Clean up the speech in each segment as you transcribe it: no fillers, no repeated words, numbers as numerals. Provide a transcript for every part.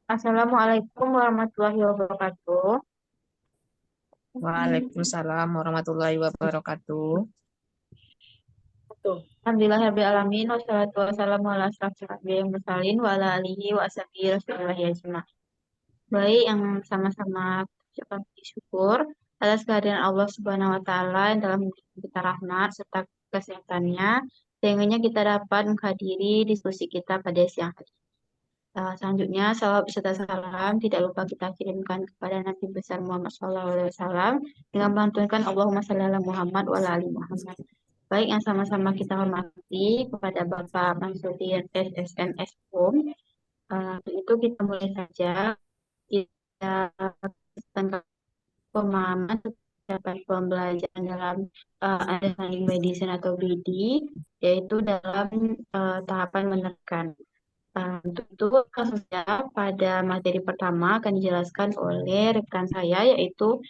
Assalamualaikum warahmatullahi wabarakatuh. Waalaikumsalam warahmatullahi wabarakatuh. Alhamdulillahirabbil alamin wassalatu wassalamu ala asyrofil anbiya'i wal mursalin wa ala alihi wa ashabihi wasallam ajmain. Baik, yang sama-sama ucapkan puji syukur atas kehadiran Allah Subhanahu wa taala yang dalam memberikan kita rahmat serta kesehatannya sehingga kita dapat menghadiri diskusi kita pada siang hari. Selanjutnya, salawat beserta salam tidak lupa kita kirimkan kepada Nabi besar Muhammad SAW dengan melantunkan Allahumma shalli ala Muhammad wa ala ali Muhammad. Baik, yang sama-sama kita hormati kepada Bapak Mansudin SSN Eskom. Untuk itu kita mulai saja. Kita tentang pemahaman tentang pembelajaran dalam understanding medicine atau BD, yaitu dalam tahapan menerkan. Untuk itu, langsung saja pada materi pertama akan dijelaskan oleh rekan saya, yaitu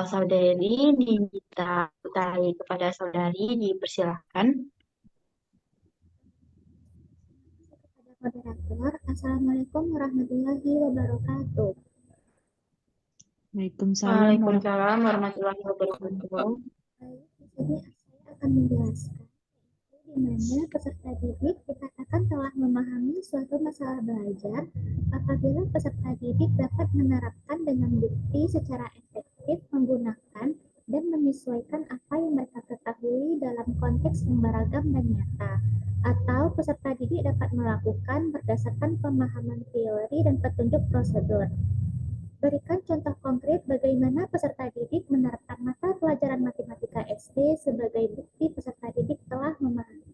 Saudari Nindita Utari. Kepada Saudari, dipersilahkan. Moderator, Assalamualaikum warahmatullahi wabarakatuh. Waalaikumsalam Waalaikumsalam warahmatullahi wabarakatuh. Baik, di sini saya akan menjelaskan di mana peserta didik dikatakan telah memahami suatu masalah belajar apabila peserta didik dapat menerapkan dengan bukti secara efektif menggunakan dan menyesuaikan apa yang mereka ketahui dalam konteks yang beragam dan nyata, atau peserta didik dapat melakukan berdasarkan pemahaman teori dan petunjuk prosedur. Berikan contoh konkret bagaimana peserta didik menerapkan mata pelajaran matematika SD sebagai bukti peserta didik telah memahami.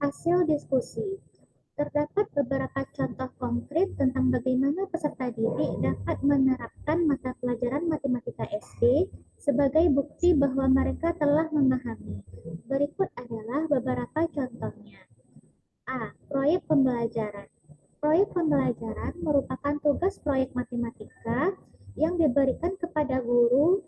Hasil diskusi. Terdapat beberapa contoh konkret tentang bagaimana peserta didik dapat menerapkan mata pelajaran matematika SD sebagai bukti bahwa mereka telah memahami. Berikut adalah beberapa contohnya. A. Proyek pembelajaran. Proyek pembelajaran merupakan tugas proyek matematika yang diberikan kepada guru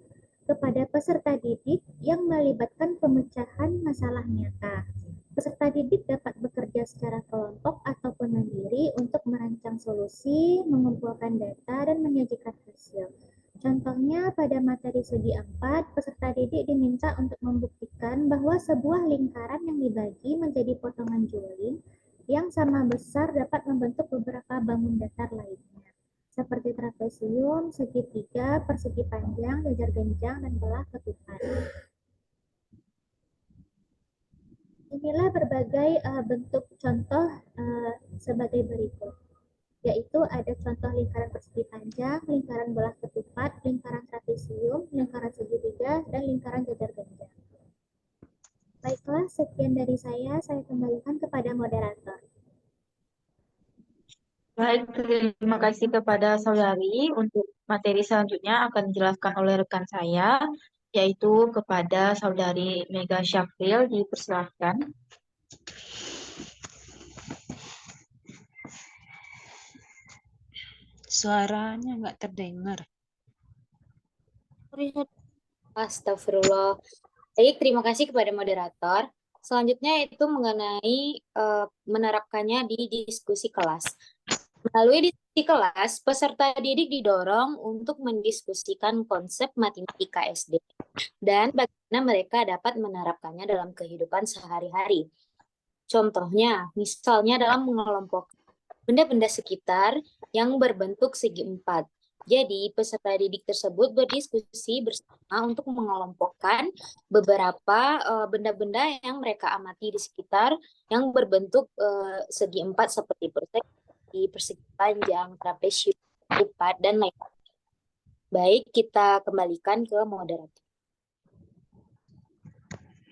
kepada peserta didik yang melibatkan pemecahan masalah nyata. Peserta didik dapat bekerja secara kelompok ataupun mandiri untuk merancang solusi, mengumpulkan data, dan menyajikan hasil. Contohnya pada materi segi 4, peserta didik diminta untuk membuktikan bahwa sebuah lingkaran yang dibagi menjadi potongan juling yang sama besar dapat membentuk beberapa bangun datar lainnya, seperti trapesium, segitiga, persegi panjang, jajar genjang, dan belah ketupat. Inilah berbagai bentuk contoh sebagai berikut, yaitu ada contoh lingkaran persegi panjang, lingkaran belah ketupat, lingkaran trapesium, lingkaran segitiga, dan lingkaran jajar genjang. Baiklah, sekian dari saya kembalikan kepada moderator. Baik, terima kasih kepada Saudari. Untuk materi selanjutnya akan dijelaskan oleh rekan saya, yaitu kepada Saudari Mega Syafril. Dipersilahkan. Suaranya nggak terdengar. Astagfirullah. Baik, terima kasih kepada moderator. Selanjutnya itu mengenai menerapkannya di diskusi kelas. Melalui diskusi kelas, peserta didik didorong untuk mendiskusikan konsep matematika SD dan bagaimana mereka dapat menerapkannya dalam kehidupan sehari-hari. Contohnya, misalnya dalam mengelompokkan benda-benda sekitar yang berbentuk segi 4. Jadi, peserta didik tersebut berdiskusi bersama untuk mengelompokkan beberapa benda-benda yang mereka amati di sekitar yang berbentuk segi 4 seperti persegi panjang, trapesium, kupat, dan lain-lain. Baik, kita kembalikan ke moderator.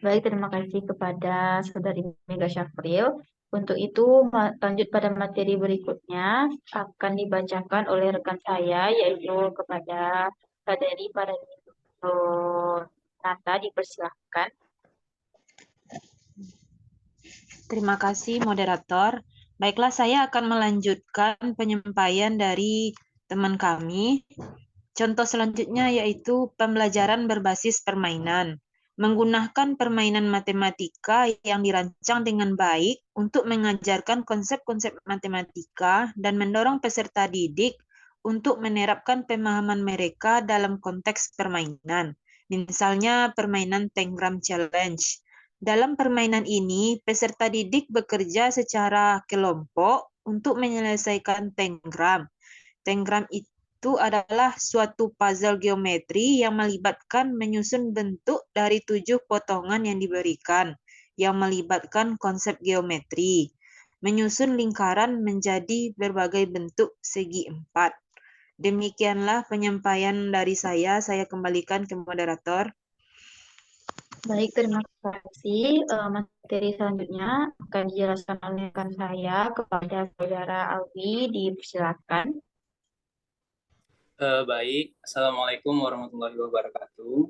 Baik, terima kasih kepada Saudari Mega Syafril. Untuk itu, lanjut pada materi berikutnya akan dibacakan oleh rekan saya, yaitu kepada Saudari Nata. Dipersilahkan. Terima kasih moderator. Baiklah, saya akan melanjutkan penyampaian dari teman kami. Contoh selanjutnya yaitu pembelajaran berbasis permainan. menggunakan permainan matematika yang dirancang dengan baik untuk mengajarkan konsep-konsep matematika dan mendorong peserta didik untuk menerapkan pemahaman mereka dalam konteks permainan. Misalnya permainan Tangram Challenge. Dalam permainan ini, peserta didik bekerja secara kelompok untuk menyelesaikan Tangram. Tangram itu adalah suatu puzzle geometri yang melibatkan menyusun bentuk dari 7 potongan yang diberikan, yang melibatkan konsep geometri. Menyusun lingkaran menjadi berbagai bentuk segi 4. Demikianlah penyampaian dari saya kembalikan ke moderator. Baik, terima kasih. Materi selanjutnya akan dijelaskan oleh rekan saya kepada Saudara Alwi. Dipersilakan. Baik, Assalamualaikum warahmatullahi wabarakatuh.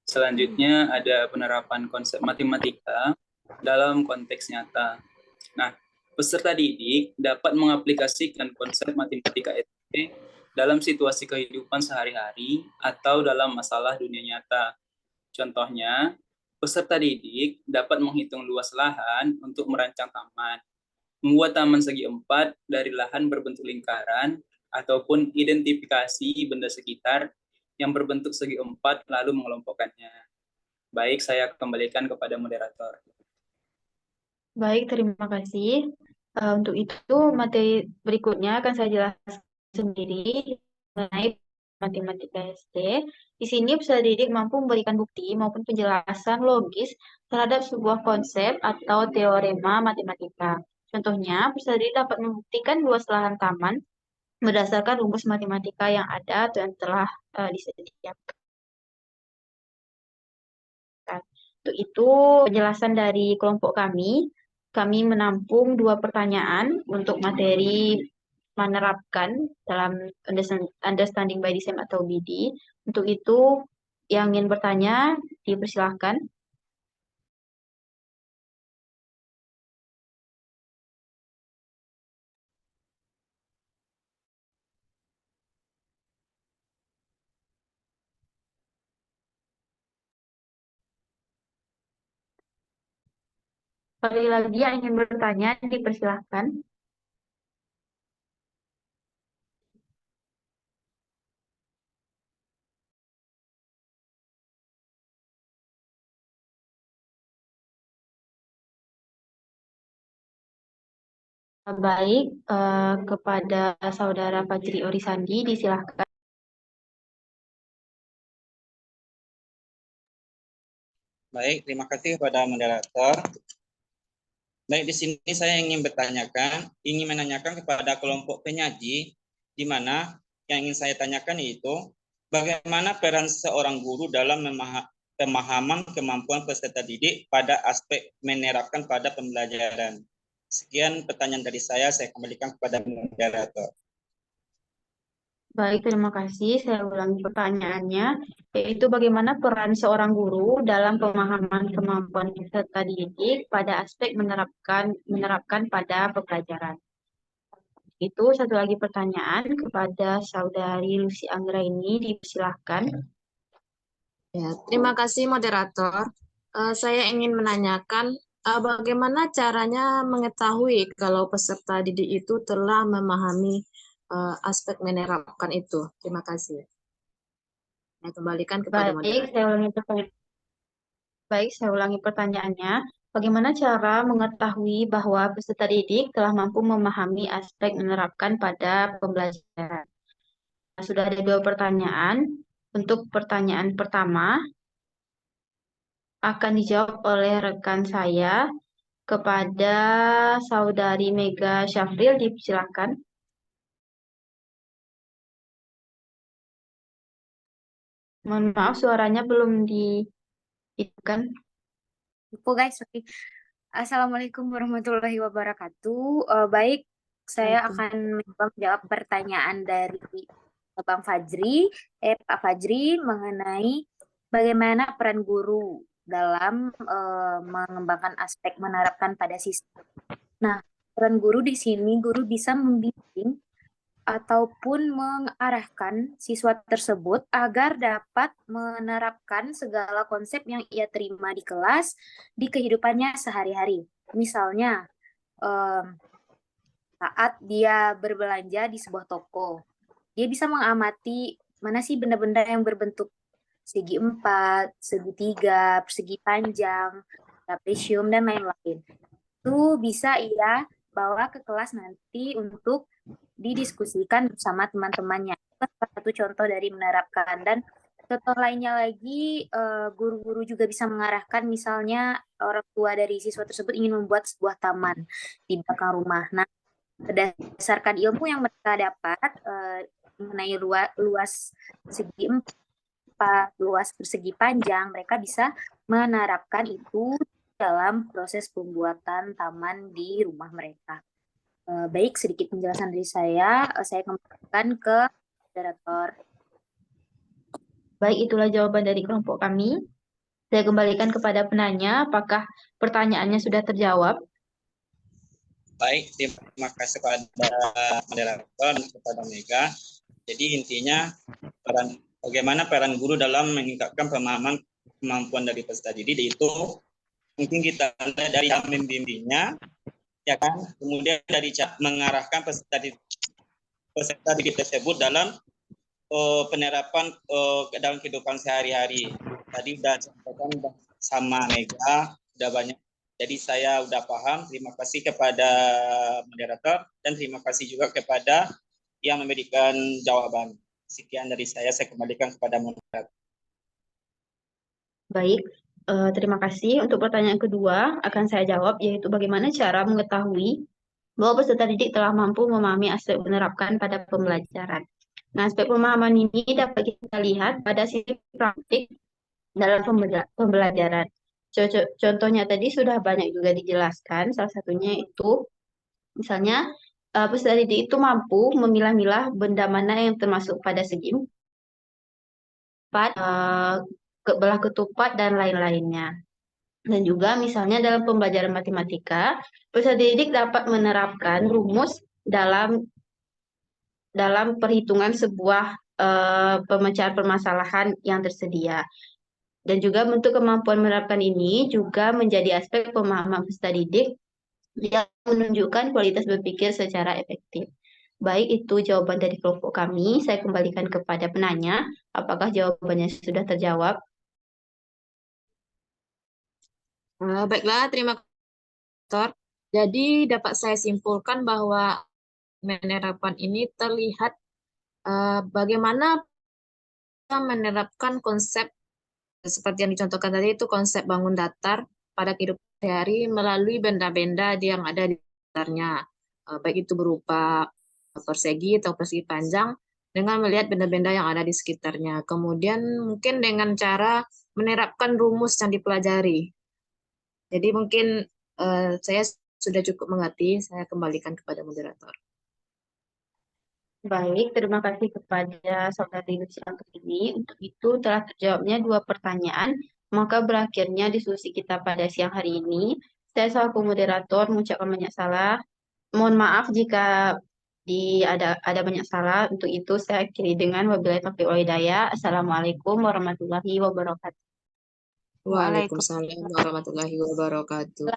Selanjutnya ada penerapan konsep matematika dalam konteks nyata. Nah, peserta didik dapat mengaplikasikan konsep matematika SD dalam situasi kehidupan sehari-hari atau dalam masalah dunia nyata. Contohnya, peserta didik dapat menghitung luas lahan untuk merancang taman, membuat taman segi 4 dari lahan berbentuk lingkaran, ataupun identifikasi benda sekitar yang berbentuk segi 4 lalu mengelompokkannya. Baik, saya kembalikan kepada moderator. Baik, terima kasih. Untuk itu, materi berikutnya akan saya jelaskan sendiri mengenai matematika SD. Di sini peserta didik mampu memberikan bukti maupun penjelasan logis terhadap sebuah konsep atau teorema matematika. Contohnya, peserta didik dapat membuktikan luas lahan taman berdasarkan rumus matematika yang ada atau yang telah disediakan. Untuk itu, penjelasan dari kelompok kami menampung 2 pertanyaan untuk materi menerapkan dalam Understanding by Design atau BD. Untuk itu, yang ingin bertanya, dipersilahkan. Sekali lagi yang ingin bertanya, dipersilahkan. Baik, kepada Saudara Fajri Orisandi, disilahkan. Baik, terima kasih kepada moderator. Baik, di sini saya ingin menanyakan kepada kelompok penyaji, di mana yang ingin saya tanyakan yaitu bagaimana peran seorang guru dalam pemahaman kemampuan peserta didik pada aspek menerapkan pada pembelajaran. Sekian pertanyaan dari saya kembalikan kepada moderator. Baik, terima kasih. Saya ulangi pertanyaannya, yaitu bagaimana peran seorang guru dalam pemahaman kemampuan peserta didik pada aspek menerapkan pada pembelajaran. Itu satu lagi pertanyaan kepada Saudari Lucy Anggraini, dipersilahkan. Ya, terima kasih moderator. Saya ingin menanyakan bagaimana caranya mengetahui kalau peserta didik itu telah memahami aspek menerapkan itu. Terima kasih. Saya kembalikan kepada moderator. Baik, saya ulangi pertanyaannya. Bagaimana cara mengetahui bahwa peserta didik telah mampu memahami aspek menerapkan pada pembelajaran? Sudah ada 2 pertanyaan. Untuk pertanyaan pertama, akan dijawab oleh rekan saya kepada Saudari Mega Syafril, dipersilakan. Mohon maaf, suaranya belum dihidupkan. Guys, oke. Assalamualaikum warahmatullahi wabarakatuh. Baik, saya akan menjawab pertanyaan dari Pak Fajri mengenai bagaimana peran guru dalam mengembangkan aspek menerapkan pada sistem. Nah, peran guru di sini, guru bisa membimbing ataupun mengarahkan siswa tersebut agar dapat menerapkan segala konsep yang ia terima di kelas di kehidupannya sehari-hari. Misalnya, saat dia berbelanja di sebuah toko, dia bisa mengamati mana sih benda-benda yang berbentuk segi 4, segitiga, persegi panjang, trapesium, dan lain-lain. Itu bisa ia bawa ke kelas nanti untuk didiskusikan bersama teman-temannya. Itu salah satu contoh dari menerapkan. Dan contoh lainnya lagi, guru-guru juga bisa mengarahkan, misalnya orang tua dari siswa tersebut ingin membuat sebuah taman di belakang rumah. Nah, berdasarkan ilmu yang mereka dapat mengenai luas segi 4, luas persegi panjang, mereka bisa menerapkan itu dalam proses pembuatan taman di rumah mereka. Baik, sedikit penjelasan dari saya kembalikan ke moderator. Baik, itulah jawaban dari kelompok kami. Saya kembalikan kepada penanya, apakah pertanyaannya sudah terjawab? Baik, terima kasih kepada moderator dan kepada Mega. Jadi intinya bagaimana peran guru dalam meningkatkan pemahaman kemampuan dari peserta didik itu mungkin kita lihat dari membimbingnya, ya kan? Kemudian dari mengarahkan peserta didik tersebut dalam penerapan dalam kehidupan sehari-hari. Tadi sudah disampaikan sama Mega, sudah banyak. Jadi saya sudah paham. Terima kasih kepada moderator dan terima kasih juga kepada yang memberikan jawaban. Sekian dari saya kembalikan kepada moderator. Baik, terima kasih. Untuk pertanyaan kedua akan saya jawab, yaitu bagaimana cara mengetahui bahwa peserta didik telah mampu memahami aspek menerapkan pada pembelajaran. Nah, aspek pemahaman ini dapat kita lihat pada sisi praktik dalam pembelajaran. Contohnya tadi sudah banyak juga dijelaskan, salah satunya itu misalnya peserta didik itu mampu memilah-milah benda mana yang termasuk pada segi 4, belah ketupat, dan lain-lainnya. Dan juga misalnya dalam pembelajaran matematika, peserta didik dapat menerapkan rumus dalam perhitungan sebuah pemecahan permasalahan yang tersedia. Dan juga bentuk kemampuan menerapkan ini juga menjadi aspek pemahaman peserta didik yang menunjukkan kualitas berpikir secara efektif. Baik, itu jawaban dari kelompok kami. Saya kembalikan kepada penanya. Apakah jawabannya sudah terjawab? Baiklah, terima kasih. Jadi dapat saya simpulkan bahwa penerapan ini terlihat bagaimana kita menerapkan konsep seperti yang dicontohkan tadi, itu konsep bangun datar pada kehidupan sehari melalui benda-benda yang ada di sekitarnya, baik itu berupa persegi atau persegi panjang, dengan melihat benda-benda yang ada di sekitarnya. Kemudian mungkin dengan cara menerapkan rumus yang dipelajari. Jadi mungkin saya sudah cukup mengerti, saya kembalikan kepada moderator. Baik, terima kasih kepada Saudari Lucy ini. Untuk itu telah terjawabnya 2 pertanyaan, maka berakhirnya diskusi kita pada siang hari ini. Saya selaku moderator mengucapkan banyak salah. Mohon maaf jika ada banyak salah. Untuk itu saya akhiri dengan wabillahi taufiq wal hidayah. Assalamualaikum warahmatullahi wabarakatuh. Waalaikumsalam warahmatullahi wabarakatuh.